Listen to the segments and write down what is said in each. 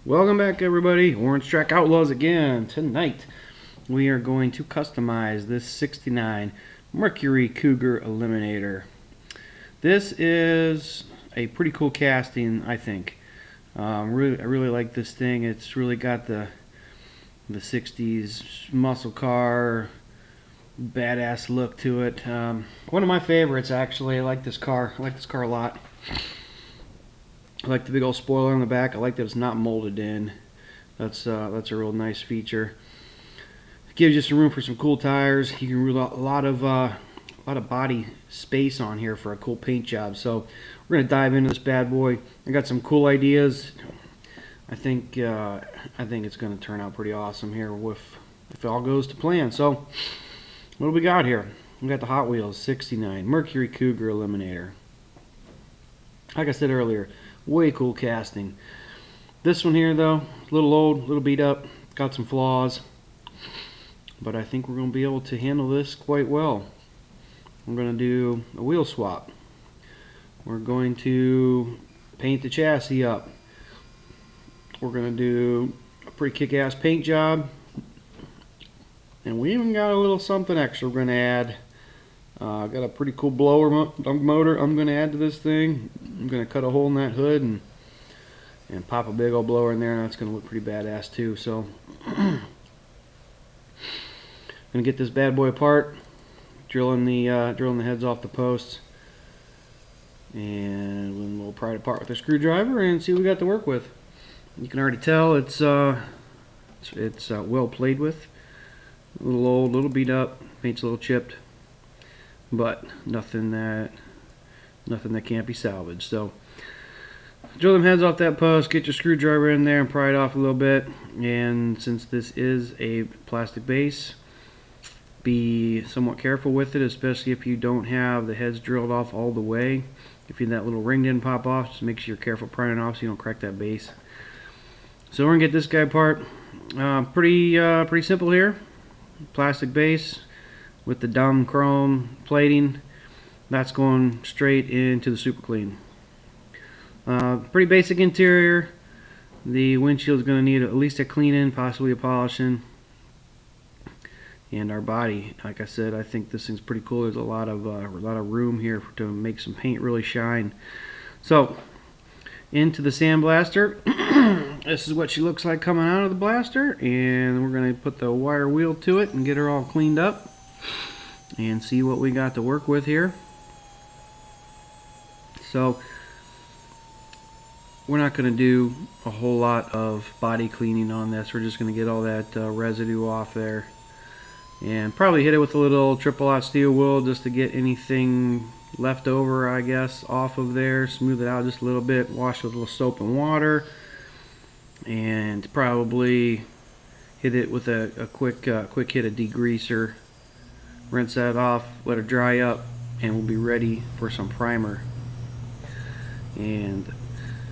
Welcome back, everybody. Orange Track Outlaws again. Tonight we are going to customize this 69 Mercury Cougar Eliminator. This is a pretty cool casting, I think. I really like this thing. It's really got the 60s muscle car, badass look to it. One of my favorites, actually. I like this car. I like this car a lot. I like the big old spoiler on the back. I like that it's not molded in. That's a real nice feature. It gives you some room for some cool tires. You can rule out a lot of body space on here for a cool paint job. So we're gonna dive into this bad boy. I got some cool ideas. I think it's gonna turn out pretty awesome here if it all goes to plan. So what do we got here? We got the Hot Wheels 69 Mercury Cougar Eliminator. Like I said earlier, way cool casting. This one here, though, a little old, a little beat up, got some flaws, but I think we're going to be able to handle this quite well. We're going to do a wheel swap. We're going to paint the chassis up. We're going to do a pretty kick-ass paint job, and we even got a little something extra we're going to add. Got a pretty cool blower motor I'm going to add to this thing. I'm going to cut a hole in that hood and pop a big old blower in there, and that's going to look pretty badass too. So I'm going to get this bad boy apart, drilling the heads off the posts, and then we'll pry it apart with a screwdriver and see what we got to work with. You can already tell it's well played with. A little old, a little beat up, paint's a little chipped, but nothing that can't be salvaged. So drill them heads off that post, get your screwdriver in there and pry it off a little bit. And since this is a plastic base, be somewhat careful with it, especially if you don't have the heads drilled off all the way. If that little ring didn't pop off, just make sure you're careful prying it off so you don't crack that base. So we're gonna get this guy apart. Pretty simple here. Plastic base with the dumb chrome plating. That's going straight into the super clean. Pretty basic interior. The windshield is going to need at least a cleaning, possibly a polishing. And our body, like I said, I think this thing's pretty cool. There's a lot of room here to make some paint really shine. So into the sandblaster. This is what she looks like coming out of the blaster, and we're going to put the wire wheel to it and get her all cleaned up and see what we got to work with here. So we're not going to do a whole lot of body cleaning on this. We're just going to get all that residue off there and probably hit it with a little triple-aught steel wool just to get anything left over, I guess, off of there. Smooth it out just a little bit, wash with a little soap and water, and probably hit it with a quick hit of degreaser. Rinse that off, let it dry up, and we'll be ready for some primer. And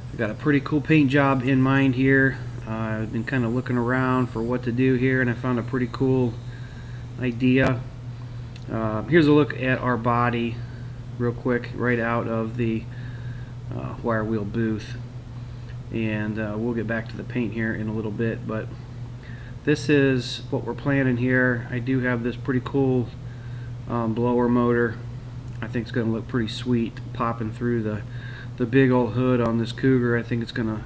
I've got a pretty cool paint job in mind here. I've been kind of looking around for what to do here, and I found a pretty cool idea. Here's a look at our body real quick right out of the wire wheel booth, and we'll get back to the paint here in a little bit, but this is what we're planning here. I do have this pretty cool blower motor. I think it's going to look pretty sweet popping through the big old hood on this Cougar. I think it's gonna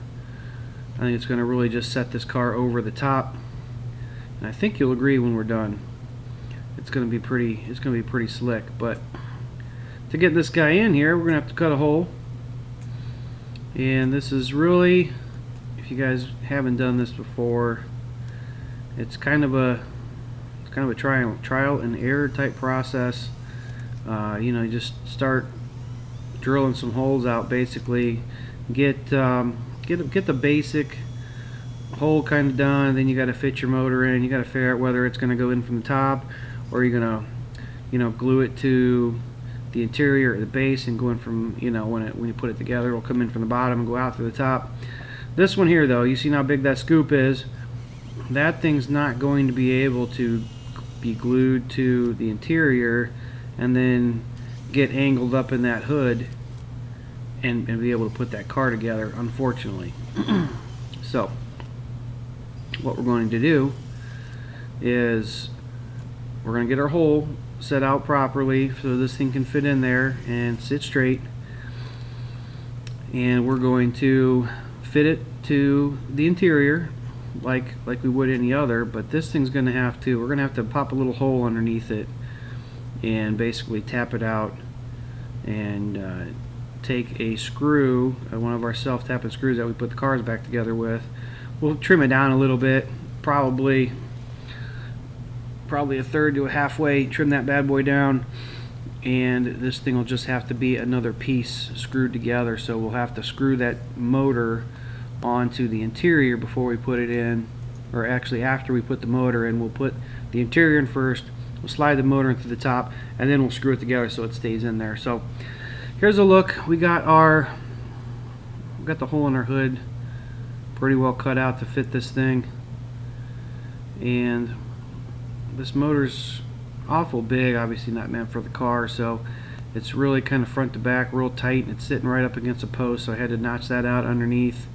really just set this car over the top, and I think you'll agree when we're done. It's gonna be pretty slick. But to get this guy in here, we're gonna have to cut a hole, and this is really, if you guys haven't done this before, it's kind of a trial and error type process. You just start drilling some holes out, basically get the basic hole kind of done. Then you got to fit your motor in. You got to figure out whether it's going to go in from the top, or you're going to glue it to the interior or the base and go in from, when you put it together, it'll come in from the bottom and go out through the top. This one here, though, you see how big that scoop is. That thing's not going to be able to be glued to the interior and then get angled up in that hood and be able to put that car together, unfortunately. So what we're going to do is we're going to get our hole set out properly so this thing can fit in there and sit straight, and we're going to fit it to the interior like we would any other. But this thing's going to have to, we're going to have to pop a little hole underneath it and basically tap it out, and take a screw, one of our self-tapping screws that we put the cars back together with. We'll trim it down a little bit, probably a third to a halfway, trim that bad boy down, and this thing will just have to be another piece screwed together. So we'll have to screw that motor onto the interior before we put it in, or actually after we put the motor in. We'll put the interior in first, we'll slide the motor into the top, and then we'll screw it together so it stays in there. So here's a look. We got the hole in our hood pretty well cut out to fit this thing, and this motor's awful big, obviously not meant for the car, so it's really kind of front to back, real tight, and it's sitting right up against a post, so I had to notch that out underneath.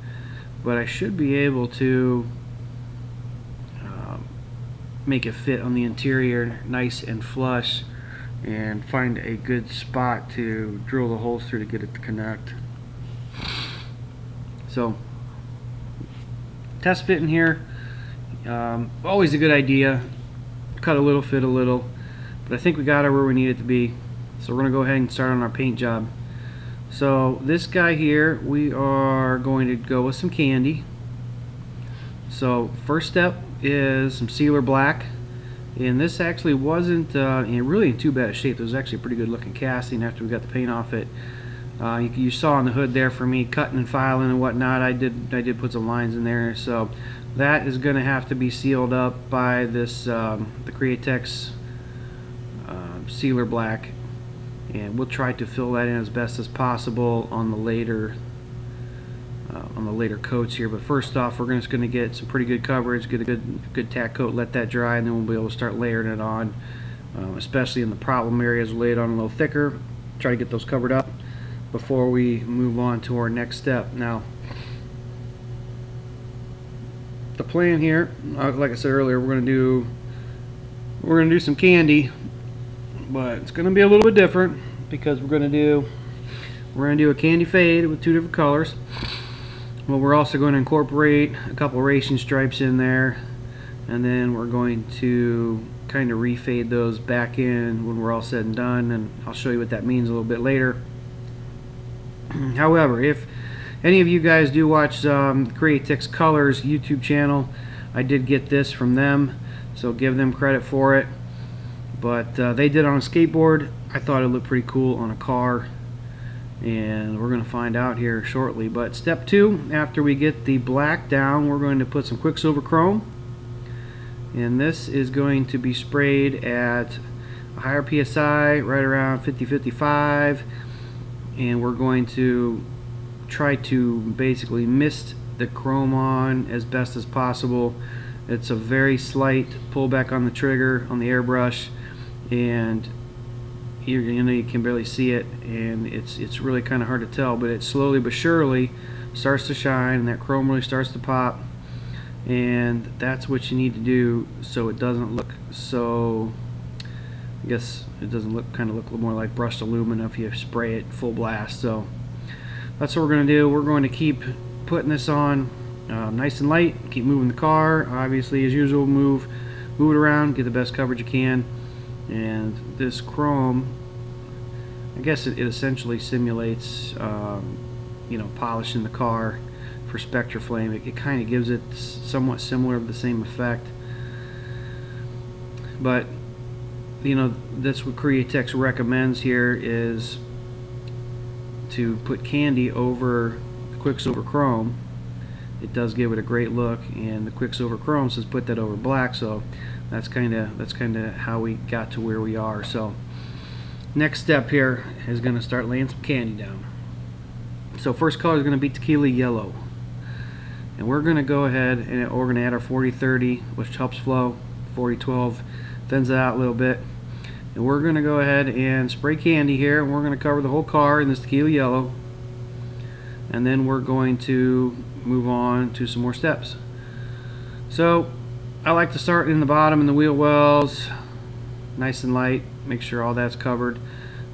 But I should be able to make it fit on the interior nice and flush, and find a good spot to drill the holes through to get it to connect. So test fitting here, always a good idea. Cut a little, fit a little, but I think we got it where we need it to be. So we're going to go ahead and start on our paint job. So this guy here, we are going to go with some candy. So first step is some sealer black, and this actually wasn't really in too bad a shape. It was actually a pretty good looking casting after we got the paint off it. You saw on the hood there for me cutting and filing and whatnot. I did put some lines in there, so that is going to have to be sealed up by this the Createx sealer black, and we'll try to fill that in as best as possible on the later coats here. But first off, we're just going to get some pretty good coverage, get a good tack coat, let that dry, and then we'll be able to start layering it on, especially in the problem areas. We'll lay it on a little thicker, try to get those covered up before we move on to our next step. Now, the plan here, like I said earlier, we're gonna do some candy, but it's gonna be a little bit different because we're gonna do a candy fade with 2 different colors. But we're also going to incorporate a couple racing stripes in there, and then we're going to kind of refade those back in when we're all said and done, and I'll show you what that means a little bit later. However, if any of you guys do watch Createx Colors YouTube channel, I did get this from them, so give them credit for it. But they did it on a skateboard. I thought it looked pretty cool on a car, and we're going to find out here shortly. But step 2, after we get the black down, we're going to put some Quicksilver Chrome, and this is going to be sprayed at a higher PSI, right around 50-55, and we're going to try to basically mist the chrome on as best as possible. It's a very slight pullback on the trigger on the airbrush, and you know, you can barely see it, and it's really kind of hard to tell, but it slowly but surely starts to shine, and that chrome really starts to pop, and that's what you need to do so it doesn't look so, I guess it doesn't look, kind of look a little more like brushed aluminum if you spray it full blast. So that's what we're going to do. We're going to keep putting this on nice and light, keep moving the car, obviously as usual, move it around, get the best coverage you can. And this chrome, I guess it essentially simulates you know, polishing the car for Spectraflame. It kind of gives it somewhat similar of the same effect, but you know, that's what Createx recommends here, is to put candy over the Quicksilver Chrome. It does give it a great look, and the Quicksilver Chrome says put that over black, so that's kind of how we got to where we are. So next step here is going to start laying some candy down. So first color is going to be Tequila Yellow, and we're going to go ahead and we're going to add our 40-30, which helps flow. 40-12 thins it out a little bit, and we're going to go ahead and spray candy here, and we're going to cover the whole car in this Tequila Yellow, and then we're going to move on to some more steps. So I like to start in the bottom in the wheel wells, nice and light, make sure all that's covered.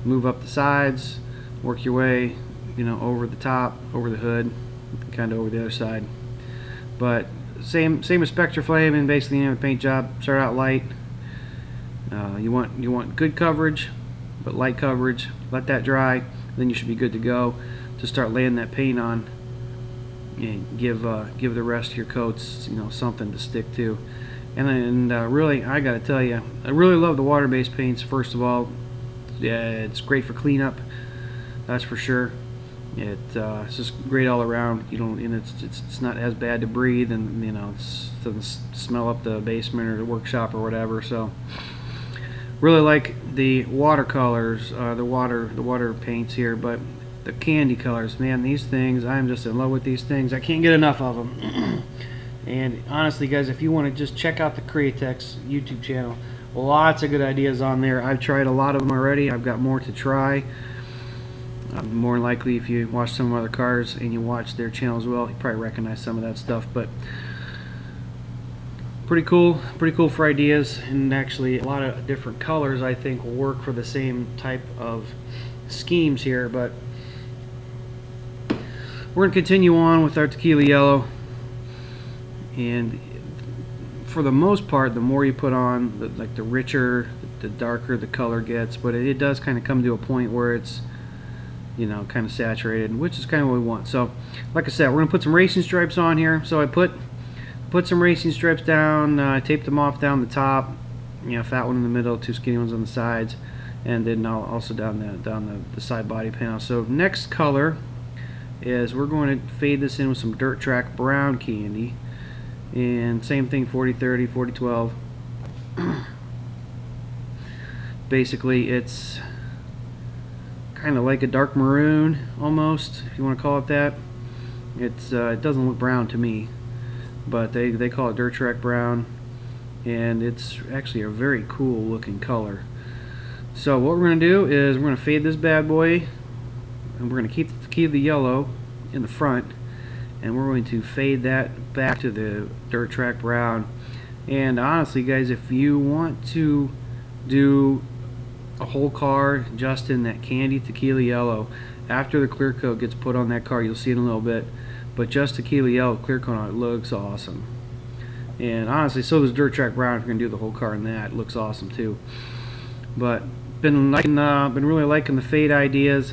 Move up the sides, work your way, over the top, over the hood, kind of over the other side. But same as Spectraflame and basically any paint job. Start out light. You want good coverage, but light coverage. Let that dry, then you should be good to go to start laying that paint on. And give the rest of your coats something to stick to. And really, I gotta tell you, I really love the water-based paints. First of all, yeah, it's great for cleanup, that's for sure. It's just great all around. And it's not as bad to breathe, and it doesn't smell up the basement or the workshop or whatever. So really like the watercolors, the water paints here. But the candy colors, man, these things, I'm just in love with these things. I can't get enough of them. And honestly, guys, if you want to just check out the Createx YouTube channel, lots of good ideas on there. I've tried a lot of them already. I've got more to try. More than likely, if you watch some other cars and you watch their channel as well, you probably recognize some of that stuff. But pretty cool for ideas. And actually, a lot of different colors I think will work for the same type of schemes here. But we're going to continue on with our tequila yellow, and for the most part, the more you put on, the richer, the darker the color gets. But it does kind of come to a point where it's kind of saturated, which is kind of what we want. So like I said, we're going to put some racing stripes on here. So I put some racing stripes down, taped them off down the top, fat one in the middle, two skinny ones on the sides, and then also down the side body panel. So next color is we're going to fade this in with some Dirt Track brown candy, and same thing, 40-30, 40-12. Basically, it's kind of like a dark maroon almost, if you want to call it that. It doesn't look brown to me, but they call it Dirt Track brown, and it's actually a very cool looking color. So what we're going to do is we're going to fade this bad boy, and we're going to keep the yellow in the front, and we're going to fade that back to the Dirt Track brown. And honestly, guys, if you want to do a whole car just in that candy tequila yellow, after the clear coat gets put on that car, you'll see it in a little bit, but just tequila yellow clear coat on it looks awesome. And honestly, so does Dirt Track brown. If you're gonna do the whole car in that, it looks awesome too. But been really liking the fade ideas,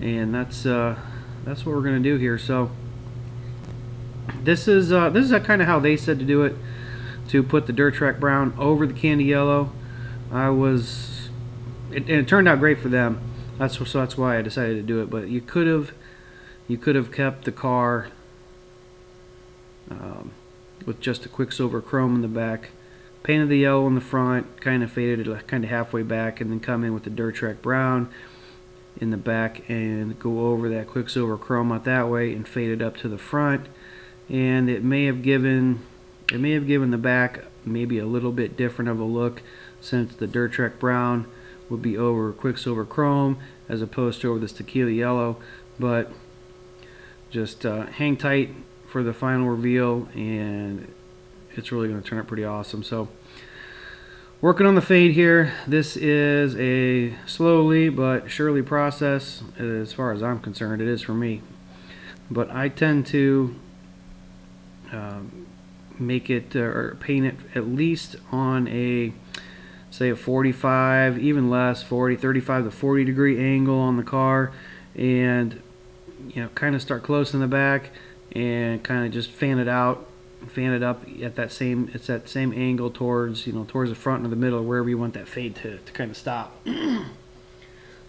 and that's what we're gonna do here. So this is kind of how they said to do it, to put the Dirt Track brown over the candy yellow. And it turned out great for them. That's why I decided to do it. But you could have kept the car with just a Quicksilver chrome in the back, painted the yellow in the front, kind of faded it kind of halfway back, and then come in with the Dirt Track brown in the back and go over that Quicksilver chrome out that way and fade it up to the front. And it may have given the back maybe a little bit different of a look, since the Dirt Track brown would be over Quicksilver chrome as opposed to over this tequila yellow. But just hang tight for the final reveal, and it's really going to turn out pretty awesome. So working on the fade here. This is a slowly but surely process, as far as I'm concerned. It is for me, but I tend to make it or paint it at least on a, say, a 45, even less, 35 to 40 degree angle on the car, and kind of start close in the back and kind of just fan it up at that same angle towards towards the front or the middle, wherever you want that fade to kind of stop.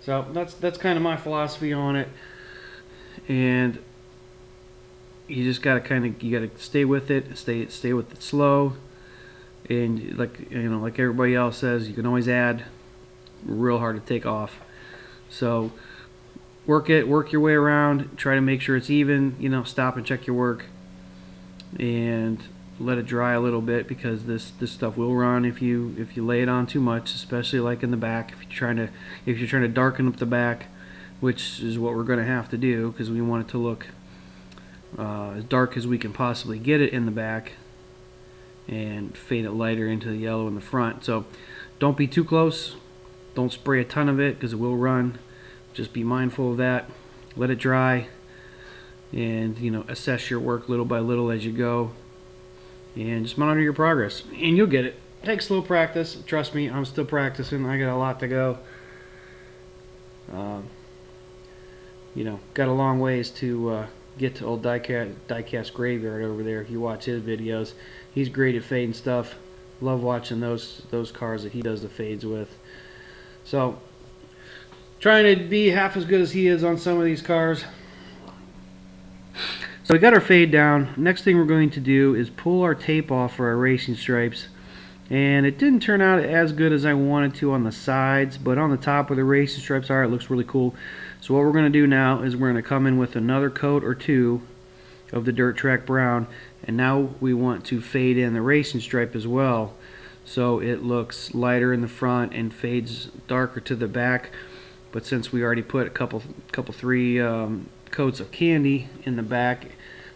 So that's kind of my philosophy on it, and you just gotta stay with it, stay with it slow. And like everybody else says, you can always add. Real hard to take off. So work your way around. Try to make sure it's even. Stop and check your work, and let it dry a little bit, because this stuff will run if you lay it on too much, especially like in the back. If you're trying to darken up the back, which is what we're going to have to do, because we want it to look as dark as we can possibly get it in the back, and fade it lighter into the yellow in the front. So don't be too close. Don't spray a ton of it because it will run. Just be mindful of that. Let it dry, and assess your work little by little as you go, and just monitor your progress, and you'll get it. Takes a little practice. Trust me, I'm still practicing. I got a lot to go. Got a long ways to get to old Diecast Graveyard over there. If you watch his videos, he's great at fading stuff. Love watching those cars that he does the fades with. So trying to be half as good as he is on some of these cars. So we got our fade down. Next thing we're going to do is pull our tape off for our racing stripes. And it didn't turn out as good as I wanted to on the sides, but on the top where the racing stripes are, it looks really cool. So what we're going to do now is we're going to come in with another coat or two of the Dirt Track Brown, and now we want to fade in the racing stripe as well, so it looks lighter in the front and fades darker to the back. But since we already put a couple three coats of candy in the back,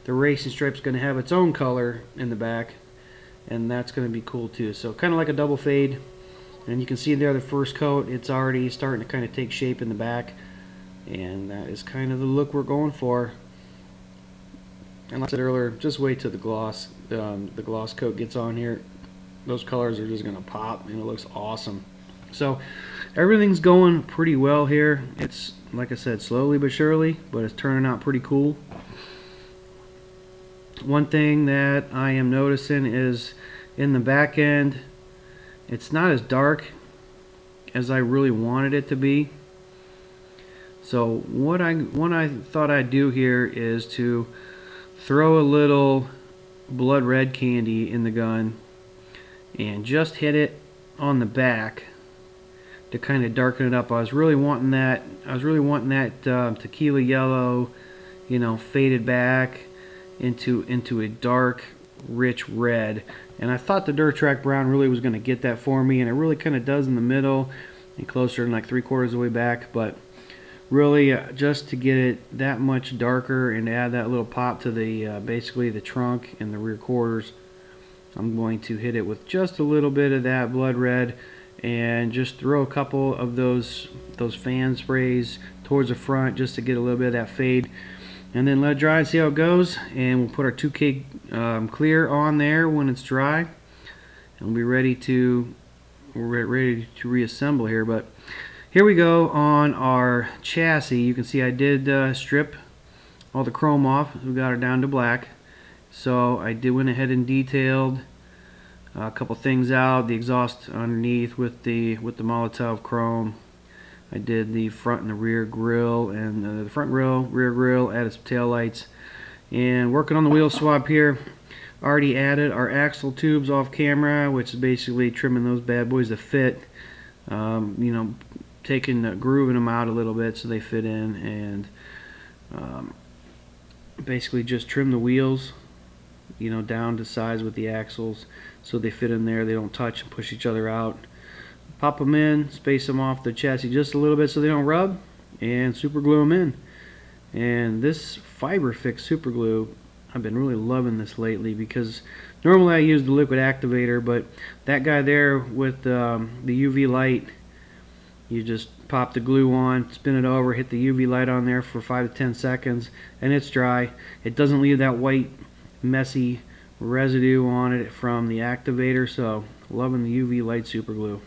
the racing stripe's going to have its own color in the back, and that's going to be cool too. So kind of like a double fade, and you can see there the first coat, it's already starting to kind of take shape in the back, and that is kind of the look we're going for. And like I said earlier, just wait till the gloss coat gets on here. Those colors are just going to pop, and it looks awesome. So everything's going pretty well here. It's, like I said, slowly but surely, but it's turning out pretty cool. One thing that I am noticing is in the back end, it's not as dark as I really wanted it to be. So what I thought I'd do here is to throw a little blood red candy in the gun and just hit it on the back to kind of darken it up. I was really wanting that tequila yellow, faded back into a dark, rich red. And I thought the Dirt Track Brown really was going to get that for me, and it really kind of does in the middle and closer than like 3/4 of the way back. But really, just to get it that much darker and add that little pop to the basically the trunk and the rear quarters, I'm going to hit it with just a little bit of that blood red, and just throw a couple of those fan sprays towards the front just to get a little bit of that fade, and then let it dry and see how it goes. And we'll put our 2K clear on there when it's dry, and we'll be ready to reassemble here. But here we go on our chassis. You can see I did strip all the chrome off. We got it down to black. So I went ahead and detailed a couple things out. The exhaust underneath with the Molotov chrome. I did the front and the rear grille, and the front grille, rear grille, added some tail lights, and working on the wheel swap here. Already added our axle tubes off camera, which is basically trimming those bad boys to fit. Grooving them out a little bit so they fit in, and basically just trim the wheels, down to size with the axles so they fit in there. They don't touch and push each other out. Pop them in, space them off the chassis just a little bit so they don't rub, and super glue them in. And this Fiber Fix super glue, I've been really loving this lately, because normally I use the liquid activator, but that guy there with the UV light, you just pop the glue on, spin it over, hit the UV light on there for 5 to 10 seconds, and it's dry. It doesn't leave that white messy residue on it from the activator. So loving the UV light super glue.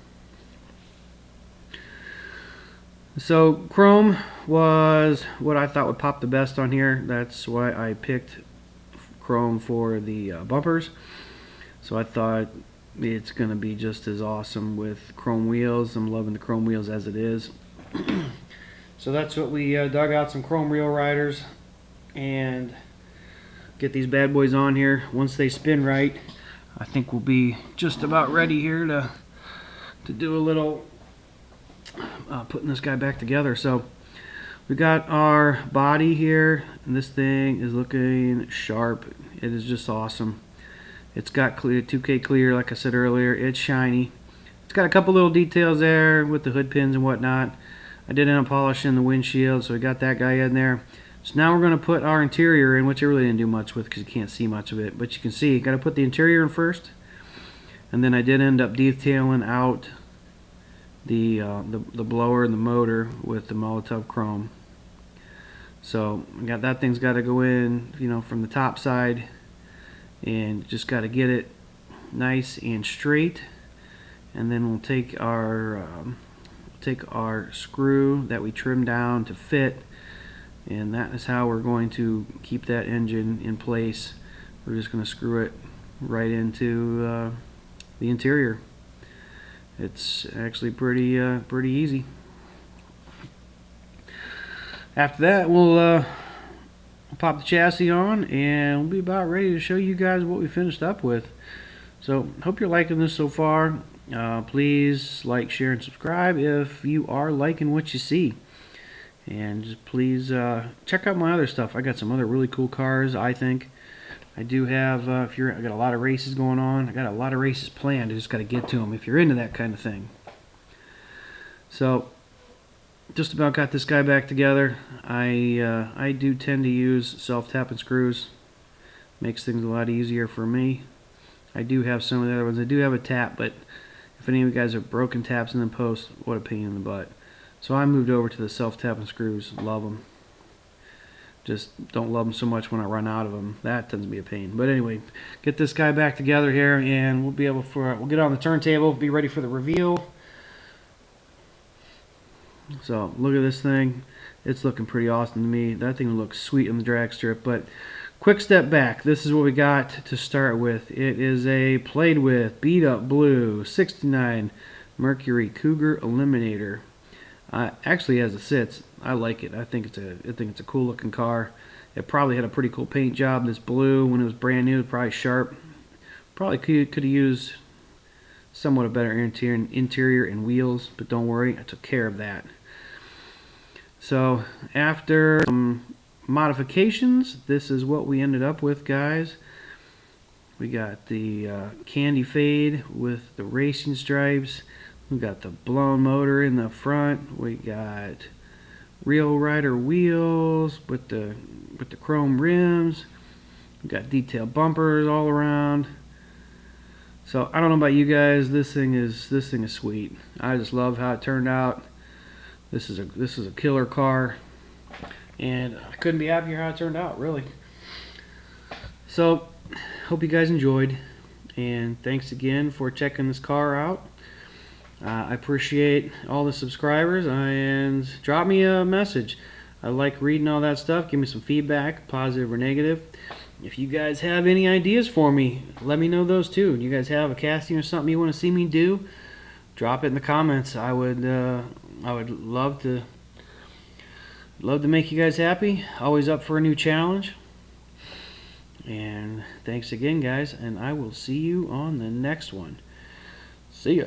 So chrome was what I thought would pop the best on here. That's why I picked chrome for the bumpers. So I thought it's going to be just as awesome with chrome wheels. I'm loving the chrome wheels as it is. So that's what we dug out, some chrome wheel riders, and get these bad boys on here. Once they spin right, I think we'll be just about ready here to do a little putting this guy back together. So we got our body here, and this thing is looking sharp. It is just awesome. It's got clear, 2K clear, like I said earlier. It's shiny. It's got a couple little details there with the hood pins and whatnot. I did end up polishing the windshield, so we got that guy in there. So now we're going to put our interior in, which I really didn't do much with because you can't see much of it. But you can see, you got to put the interior in first. And then I did end up detailing out the blower and the motor with the Molotov chrome. So that thing's got to go in, you know, from the top side, and just got to get it nice and straight. And then we'll take our screw that we trimmed down to fit, and that is how we're going to keep that engine in place. We're just going to screw it right into the interior. It's actually pretty easy. After that, we'll pop the chassis on, and we'll be about ready to show you guys what we finished up with. So, hope you're liking this so far. Please like, share, and subscribe if you are liking what you see. And just please check out my other stuff. I got some other really cool cars, I think. I do have, I got a lot of races going on. I got a lot of races planned. I just got to get to them if you're into that kind of thing. So, just about got this guy back together. I do tend to use self-tapping screws. Makes things a lot easier for me. I do have some of the other ones. I do have a tap, but if any of you guys have broken taps in the post, what a pain in the butt. So I moved over to the self-tapping screws. Love them. Just don't love them so much when I run out of them. That tends to be a pain. But anyway, get this guy back together here, and we'll get on the turntable, be ready for the reveal. So look at this thing. It's looking pretty awesome to me. That thing looks sweet on the drag strip. But quick step back. This is what we got to start with. It is a played with, beat up blue, 69 Mercury Cougar Eliminator. Actually, as it sits, I like it. I think it's a cool looking car. It probably had a pretty cool paint job. This blue, when it was brand new, probably sharp. Probably could have used somewhat a better interior and wheels, but don't worry, I took care of that. So after some modifications, this is what we ended up with, guys. We got the candy fade with the racing stripes. We got the blown motor in the front. We got Real Rider wheels with the chrome rims. We got detailed bumpers all around. So I don't know about you guys, this thing is sweet. I just love how it turned out. This is a killer car, and I couldn't be happier how it turned out, really. So hope you guys enjoyed, and thanks again for checking this car out. I appreciate all the subscribers, and drop me a message. I like reading all that stuff. Give me some feedback, positive or negative. If you guys have any ideas for me, let me know those too. Do you guys have a casting or something you want to see me do? Drop it in the comments. I would love to make you guys happy. Always up for a new challenge. And thanks again, guys, and I will see you on the next one. See ya.